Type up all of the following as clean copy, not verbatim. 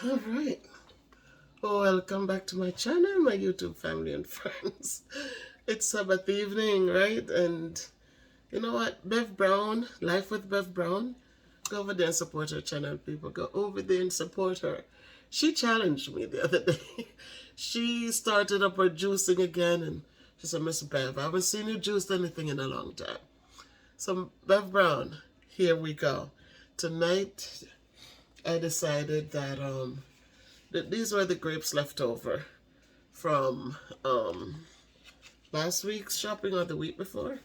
All right. Oh, welcome back to my channel, my YouTube family and friends. It's Sabbath evening, right? And you know what? Bev Brown, Life with Bev Brown. Go over there and support her channel, people. Go over there and support her. She challenged me the other day. She started up her juicing again, and she said, Miss Bev, I haven't seen you juice anything in a long time. So, Bev Brown, here we go. Tonight, I decided that these were the grapes left over from last week's shopping or the week before.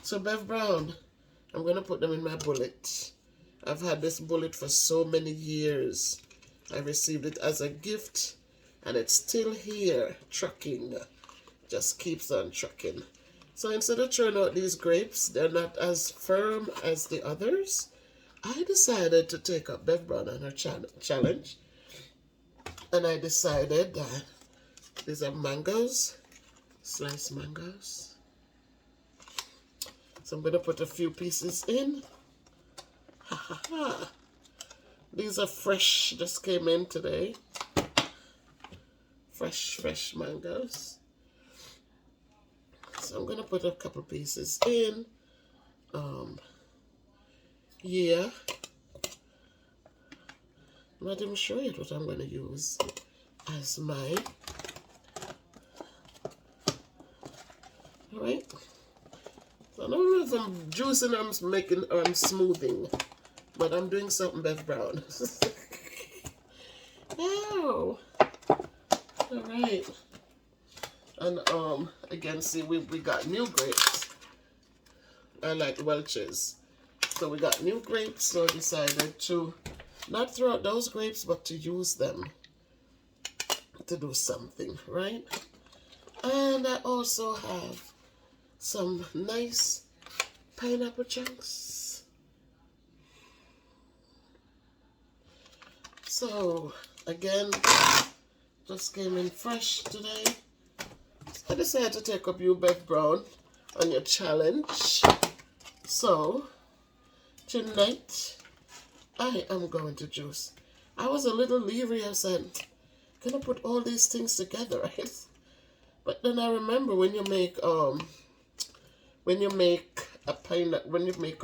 So Bev Brown, I'm going to put them in my bullet. I've had this bullet for so many years. I received it as a gift and it's still here, trucking. Just keeps on trucking. So instead of throwing out these grapes, they're not as firm as the others. I decided to take up Bev Brown on her challenge. And I decided that these are mangoes, sliced mangoes. So I'm going to put a few pieces in. Ha ha ha. These are fresh, just came in today. Fresh mangoes. So I'm going to put a couple pieces in. Yeah. I'm not even sure yet what I'm going to use as mine. Alright. So I don't know if I'm juicing or I'm smoothing. But I'm doing something Bev Brown. Ow! Alright. And again, see, we got new grapes. I like Welch's. So we got new grapes, so I decided to not throw out those grapes, but to use them to do something, right? And I also have some nice pineapple chunks. So, again, just came in fresh today. I decided to take up you, Bev Brown, on your challenge. So, tonight, I am going to juice. I was a little leery. I said, can I put all these things together, right? But then I remember when you make a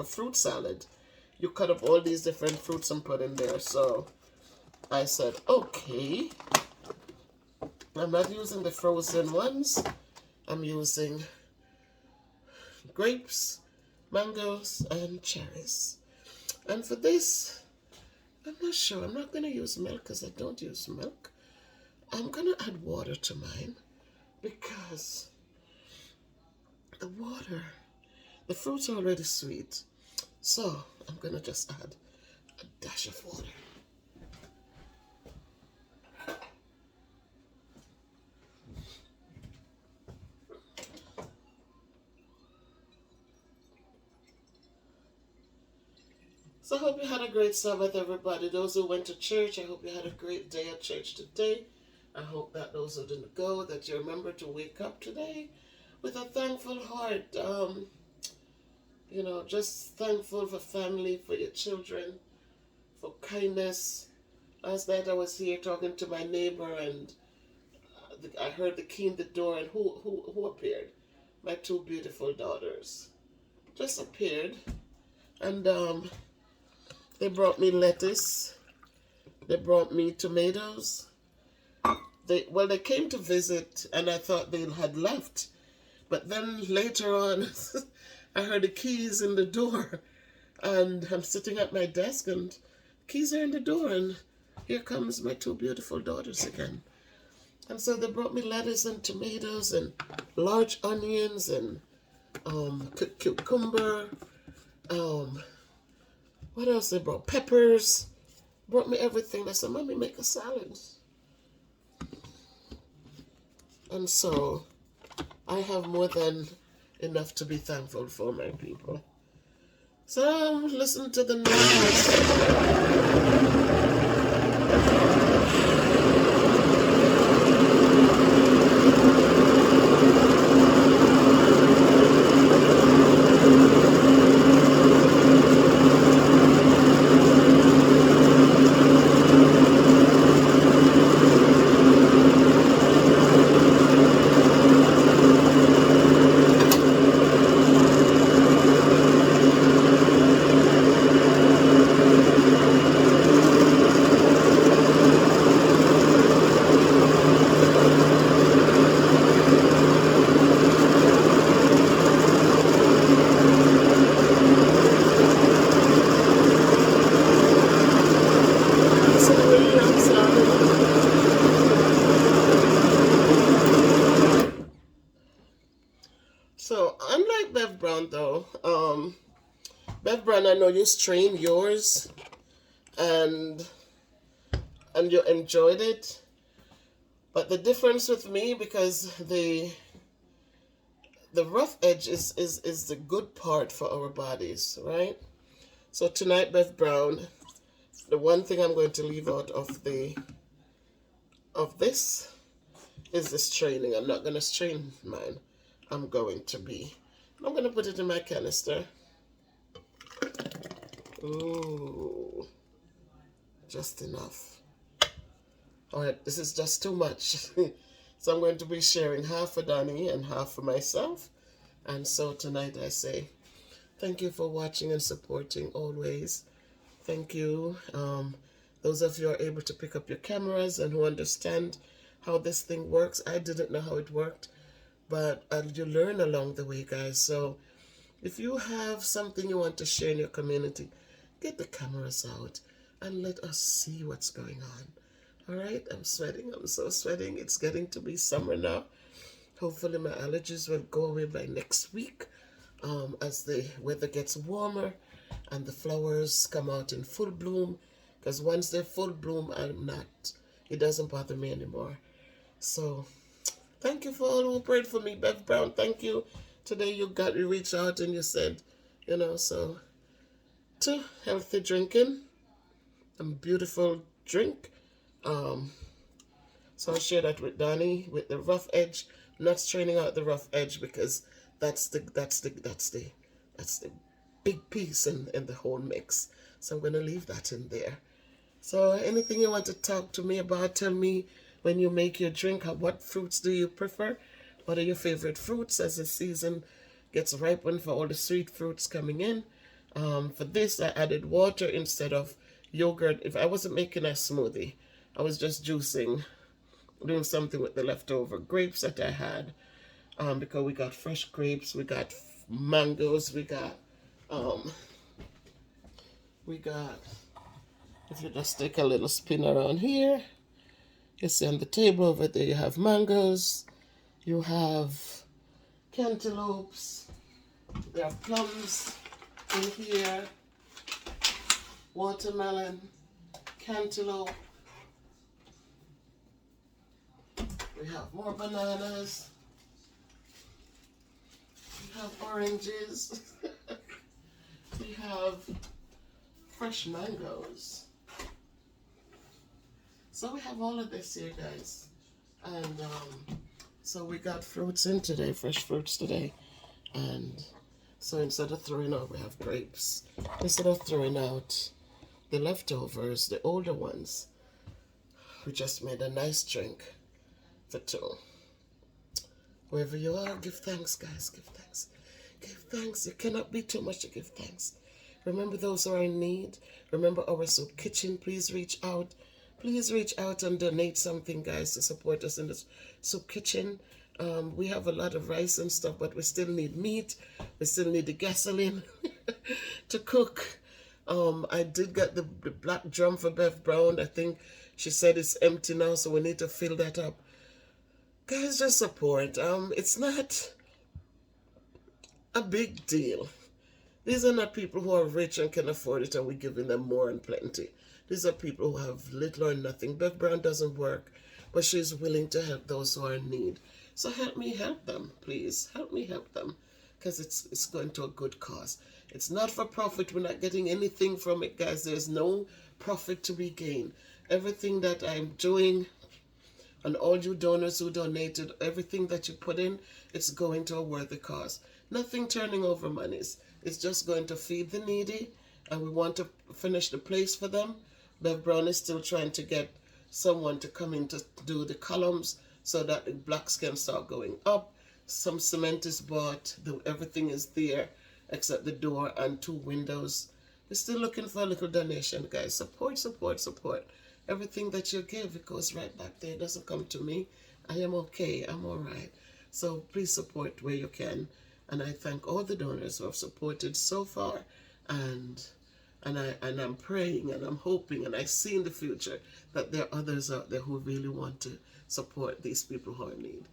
fruit salad, you cut up all these different fruits and put in there. So I said, okay, I'm not using the frozen ones. I'm using grapes, mangoes, and cherries. And for this, I'm not sure. I'm not going to use milk because I don't use milk. I'm going to add water to mine because the fruits are already sweet. So I'm going to just add a dash of water. So I hope you had a great Sabbath, everybody. Those who went to church, I hope you had a great day at church today. I hope that those who didn't go, that you remember to wake up today with a thankful heart. Just thankful for family, for your children, for kindness. Last night I was here talking to my neighbor, and I heard the key in the door, and who appeared? My two beautiful daughters just appeared, and they brought me lettuce. They brought me tomatoes. They came to visit, and I thought they had left. But then later on, I heard the keys in the door. And I'm sitting at my desk, and keys are in the door. And here comes my two beautiful daughters again. And so they brought me lettuce and tomatoes and large onions and cucumber. What else they brought? Peppers. Brought me everything. They said, Mommy, make a salad. And so I have more than enough to be thankful for, my people. So listen to the you strain yours and you enjoyed it. But the difference with me, because the rough edge is the good part for our bodies, right? So tonight, Bev Brown, the one thing I'm going to leave out of this is the straining. I'm not going to strain mine. I'm going to put it in my canister. Ooh, just enough. All right, this is just too much. So I'm going to be sharing half for Donnie and half for myself. And so tonight I say thank you for watching and supporting always. Thank you. Those of you who are able to pick up your cameras and who understand how this thing works. I didn't know how it worked, but you learn along the way, guys. So if you have something you want to share in your community, get the cameras out and let us see what's going on. All right, I'm sweating. I'm so sweating. It's getting to be summer now. Hopefully my allergies will go away by next week as the weather gets warmer and the flowers come out in full bloom. Because once they're full bloom, it doesn't bother me anymore. So thank you for all who prayed for me. Bev Brown, thank you. Today you reached out and you said, so to healthy drinking and beautiful drink. So I'll share that with Donnie with the rough edge. I'm not straining out the rough edge because that's the big piece in the whole mix. So I'm gonna leave that in there. So anything you want to talk to me about, tell me when you make your drink, what fruits do you prefer? What are your favorite fruits as the season gets ripened for all the sweet fruits coming in? For this, I added water instead of yogurt. If I wasn't making a smoothie, I was just juicing, doing something with the leftover grapes that I had. Because we got fresh grapes, we got mangoes, we got, if you just take a little spin around here, you see on the table over there, you have mangoes, you have cantaloupes, there are plums in here, watermelon, cantaloupe, we have more bananas, we have oranges, we have fresh mangoes. So we have all of this here, guys. And so we got fruits in today, fresh fruits today. And so instead of throwing out, we have grapes. Instead of throwing out the leftovers, the older ones, we just made a nice drink for two. Wherever you are, give thanks, guys. Give thanks. Give thanks. It cannot be too much to give thanks. Remember those who are in need. Remember our soup kitchen. Please reach out. Please reach out and donate something, guys, to support us in this soup kitchen. We have a lot of rice and stuff, but we still need meat. We still need the gasoline to cook. I did get the black drum for Bev Brown. I think she said it's empty now, so we need to fill that up. Guys, just support. It's not a big deal. These are not people who are rich and can afford it and we're giving them more and plenty. These are people who have little or nothing. Bev Brown doesn't work, but she's willing to help those who are in need. So help me help them, please. Help me help them, because it's going to a good cause. It's not for profit. We're not getting anything from it, guys. There's no profit to be gained. Everything that I'm doing, and all you donors who donated, everything that you put in, it's going to a worthy cause. Nothing turning over monies. It's just going to feed the needy, and we want to finish the place for them. Bev Brown is still trying to get someone to come in to do the columns so that the blocks can start going up. Some cement is bought. Everything is there except the door and 2 windows. We're still looking for a little donation, guys. Support, support, support. Everything that you give, it goes right back there. It doesn't come to me. I am okay. I'm all right. So please support where you can. And I thank all the donors who have supported so far. And I'm praying and I'm hoping and I see in the future that there are others out there who really want to support these people who are in need.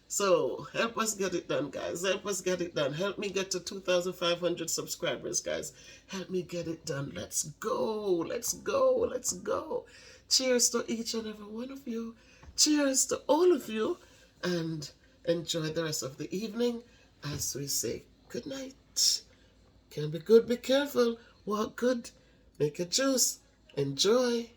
So help us get it done, guys. Help us get it done. Help me get to 2,500 subscribers, guys. Help me get it done. Let's go. Let's go. Let's go. Cheers to each and every one of you. Cheers to all of you. And enjoy the rest of the evening as we say good night. Can be good, be careful. Walk good. Make a juice. Enjoy.